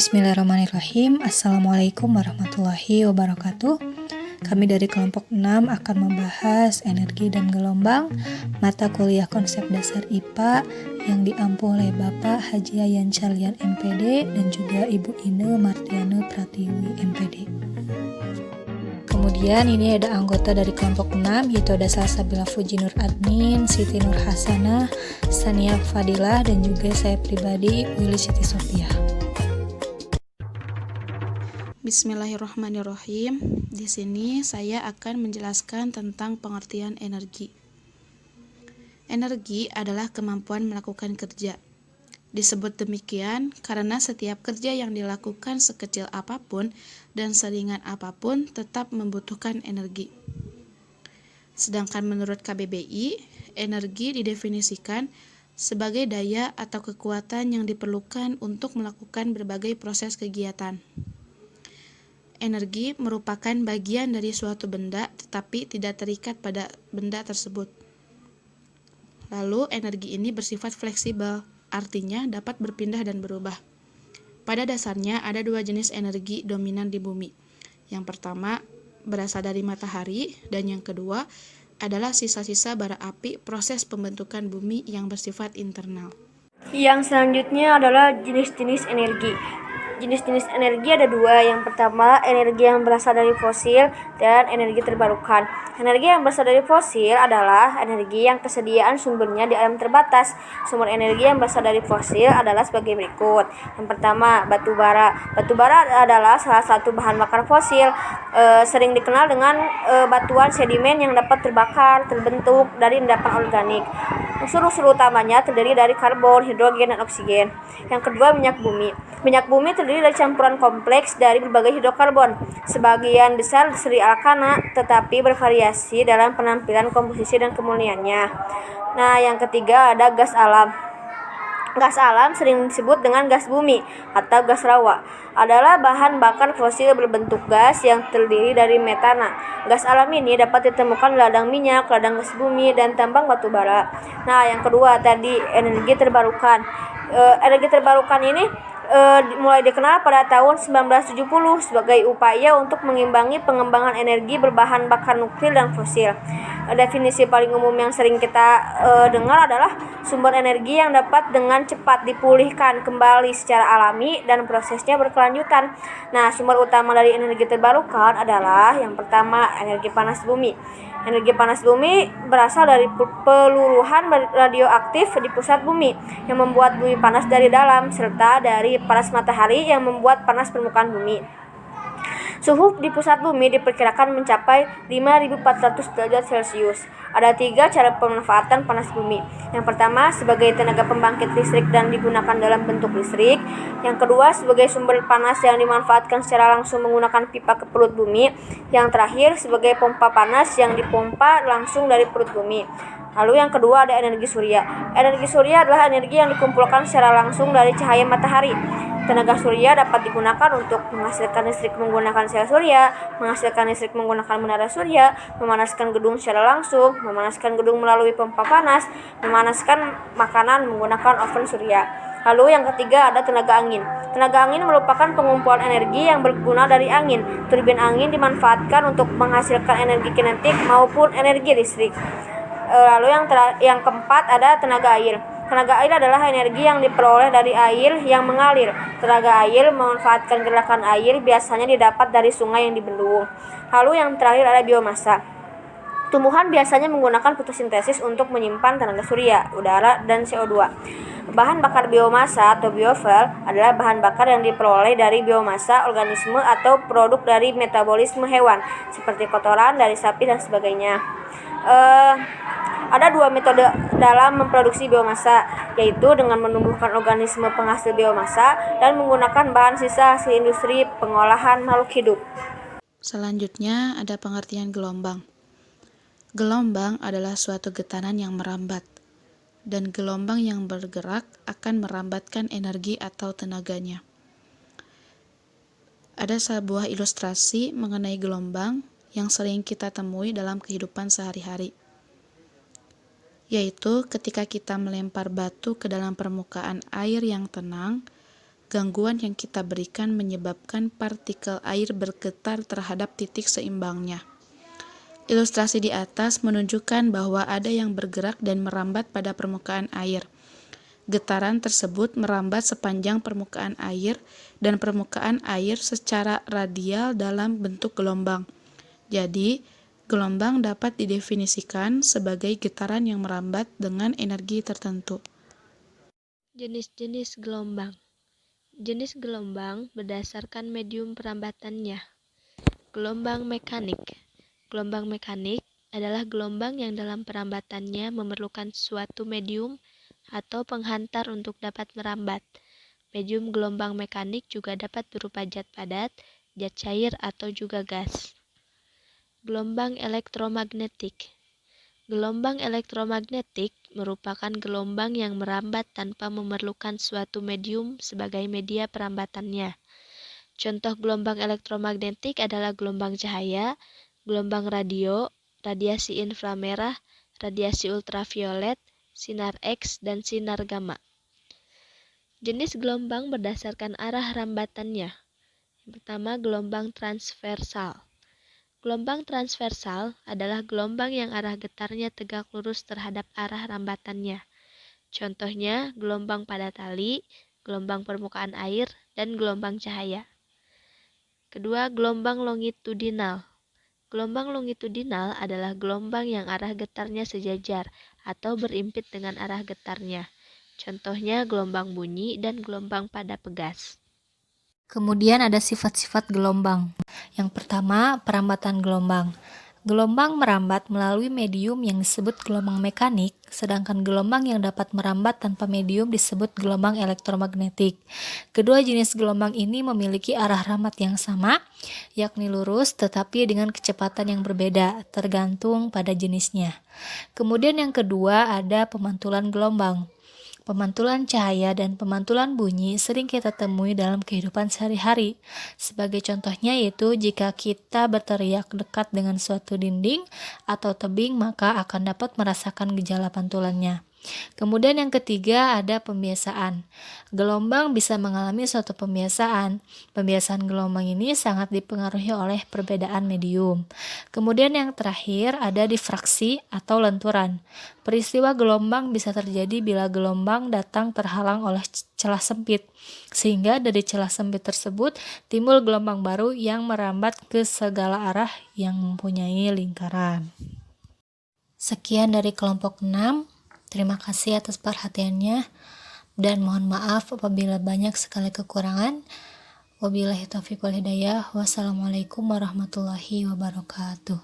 Bismillahirrahmanirrahim. Assalamualaikum warahmatullahi wabarakatuh. Kami dari kelompok 6 akan membahas energi dan gelombang mata kuliah konsep dasar IPA yang diampu oleh Bapak Haji Yayan Calian MPD dan juga Ibu Ine Martiana Pratiwi MPD. Kemudian ini ada anggota dari kelompok 6 yaitu ada Salsabila Fujinur Admin, Siti Nur Hasanah, Sania Fadilah dan juga saya pribadi Willy Siti Sofia. Bismillahirrahmanirrahim. Di sini saya akan menjelaskan tentang pengertian energi. Energi adalah kemampuan melakukan kerja. Disebut demikian karena setiap kerja yang dilakukan sekecil apapun dan seringan apapun tetap membutuhkan energi. Sedangkan menurut KBBI, energi didefinisikan sebagai daya atau kekuatan yang diperlukan untuk melakukan berbagai proses kegiatan. Energi merupakan bagian dari suatu benda tetapi tidak terikat pada benda tersebut. Lalu energi ini bersifat fleksibel, artinya dapat berpindah dan berubah. Pada dasarnya ada dua jenis energi dominan di bumi. Yang pertama berasal dari matahari dan yang kedua adalah sisa-sisa bara api proses pembentukan bumi yang bersifat internal. Yang selanjutnya adalah jenis-jenis energi. Jenis-jenis energi ada dua. Yang pertama, energi yang berasal dari fosil dan energi terbarukan. Energi yang berasal dari fosil adalah energi yang kesediaan sumbernya di alam terbatas. Sumber energi yang berasal dari fosil adalah sebagai berikut. Yang pertama, batu bara. Batu bara adalah salah satu bahan bakar fosil. Sering dikenal dengan batuan sedimen yang dapat terbakar, terbentuk dari endapan organik. Unsur-unsur utamanya terdiri dari karbon, hidrogen, dan oksigen. Yang kedua, minyak bumi. Minyak bumi terdiri dari campuran kompleks dari berbagai hidrokarbon. Sebagian besar seri alkana, tetapi bervariasi dalam penampilan, komposisi, dan kemurniannya. Nah, yang ketiga ada gas alam. Gas alam sering disebut dengan gas bumi atau gas rawa. Adalah bahan bakar fosil berbentuk gas yang terdiri dari metana. Gas alam ini dapat ditemukan di ladang minyak, ladang gas bumi, dan tambang batu bara. Nah, yang kedua tadi energi terbarukan. Energi terbarukan ini mulai dikenal pada tahun 1970 sebagai upaya untuk mengimbangi pengembangan energi berbahan bakar nuklir dan fosil. Definisi paling umum yang sering kita dengar adalah sumber energi yang dapat dengan cepat dipulihkan kembali secara alami dan prosesnya berkelanjutan. Nah, sumber utama dari energi terbarukan adalah yang pertama energi panas bumi. Energi panas bumi berasal dari peluruhan radioaktif di pusat bumi yang membuat bumi panas dari dalam serta dari panas matahari yang membuat panas permukaan bumi. Suhu di pusat bumi diperkirakan mencapai 5.400 derajat Celcius. Ada 3 cara pemanfaatan panas bumi. Yang pertama sebagai tenaga pembangkit listrik dan digunakan dalam bentuk listrik. Yang kedua sebagai sumber panas yang dimanfaatkan secara langsung menggunakan pipa ke perut bumi. Yang terakhir sebagai pompa panas yang dipompa langsung dari perut bumi. Lalu yang kedua ada energi surya. Energi surya adalah energi yang dikumpulkan secara langsung dari cahaya matahari. Tenaga surya dapat digunakan untuk menghasilkan listrik menggunakan sel surya, menghasilkan listrik menggunakan menara surya, memanaskan gedung secara langsung, memanaskan gedung melalui pompa panas, memanaskan makanan menggunakan oven surya. Lalu yang ketiga ada tenaga angin. Tenaga angin merupakan pengumpulan energi yang berguna dari angin. Turbin angin dimanfaatkan untuk menghasilkan energi kinetik maupun energi listrik. Lalu yang keempat ada tenaga air. Tenaga air adalah energi yang diperoleh dari air yang mengalir. Tenaga air memanfaatkan gerakan air biasanya didapat dari sungai yang dibendung. Lalu yang terakhir ada biomasa. Tumbuhan biasanya menggunakan fotosintesis untuk menyimpan tenaga surya, udara, dan CO2. Bahan bakar biomasa atau biofuel adalah bahan bakar yang diperoleh dari biomasa organisme atau produk dari metabolisme hewan, seperti kotoran dari sapi dan sebagainya. Ada 2 metode dalam memproduksi biomasa, yaitu dengan menumbuhkan organisme penghasil biomasa dan menggunakan bahan sisa hasil industri pengolahan makhluk hidup. Selanjutnya ada pengertian gelombang. Gelombang adalah suatu getaran yang merambat, dan gelombang yang bergerak akan merambatkan energi atau tenaganya. Ada sebuah ilustrasi mengenai gelombang yang sering kita temui dalam kehidupan sehari-hari. yaitu ketika kita melempar batu ke dalam permukaan air yang tenang, Gangguan yang kita berikan menyebabkan partikel air bergetar terhadap titik seimbangnya. Ilustrasi di atas menunjukkan bahwa ada yang bergerak dan merambat pada permukaan air. Getaran tersebut merambat sepanjang permukaan air dan permukaan air secara radial dalam bentuk gelombang. Jadi, gelombang dapat didefinisikan sebagai getaran yang merambat dengan energi tertentu. Jenis-jenis gelombang. Jenis gelombang berdasarkan medium perambatannya. Gelombang mekanik. Gelombang mekanik adalah gelombang yang dalam perambatannya memerlukan suatu medium atau penghantar untuk dapat merambat. Medium gelombang mekanik juga dapat berupa zat padat, zat cair, atau juga gas. Gelombang elektromagnetik. Gelombang elektromagnetik merupakan gelombang yang merambat tanpa memerlukan suatu medium sebagai media perambatannya. Contoh gelombang elektromagnetik adalah gelombang cahaya, gelombang radio, radiasi inframerah, radiasi ultraviolet, sinar X, dan sinar gamma. Jenis gelombang berdasarkan arah rambatannya. Yang pertama, gelombang transversal. Gelombang transversal adalah gelombang yang arah getarnya tegak lurus terhadap arah rambatannya. Contohnya, gelombang pada tali, gelombang permukaan air, dan gelombang cahaya. Kedua, gelombang longitudinal. Gelombang longitudinal adalah gelombang yang arah getarnya sejajar atau berimpit dengan arah getarnya. Contohnya, gelombang bunyi dan gelombang pada pegas. Kemudian ada sifat-sifat gelombang. Yang pertama, perambatan gelombang. Gelombang merambat melalui medium yang disebut gelombang mekanik, sedangkan gelombang yang dapat merambat tanpa medium disebut gelombang elektromagnetik. Kedua jenis gelombang ini memiliki arah rambat yang sama, yakni lurus tetapi dengan kecepatan yang berbeda, tergantung pada jenisnya. Kemudian yang kedua ada pemantulan gelombang. Pemantulan cahaya dan pemantulan bunyi sering kita temui dalam kehidupan sehari-hari. Sebagai contohnya yaitu jika kita berteriak dekat dengan suatu dinding atau tebing, maka akan dapat merasakan gejala pantulannya. Kemudian yang ketiga ada pembiasaan. Gelombang bisa mengalami suatu pembiasaan. Pembiasaan gelombang ini sangat dipengaruhi oleh perbedaan medium. Kemudian yang terakhir ada difraksi atau lenturan. Peristiwa gelombang bisa terjadi bila gelombang datang terhalang oleh celah sempit, sehingga dari celah sempit tersebut timbul gelombang baru yang merambat ke segala arah yang mempunyai lingkaran. Sekian dari kelompok 6. Terima kasih atas perhatiannya dan mohon maaf apabila banyak sekali kekurangan. Wabillahi taufiq wal hidayah. Wassalamualaikum warahmatullahi wabarakatuh.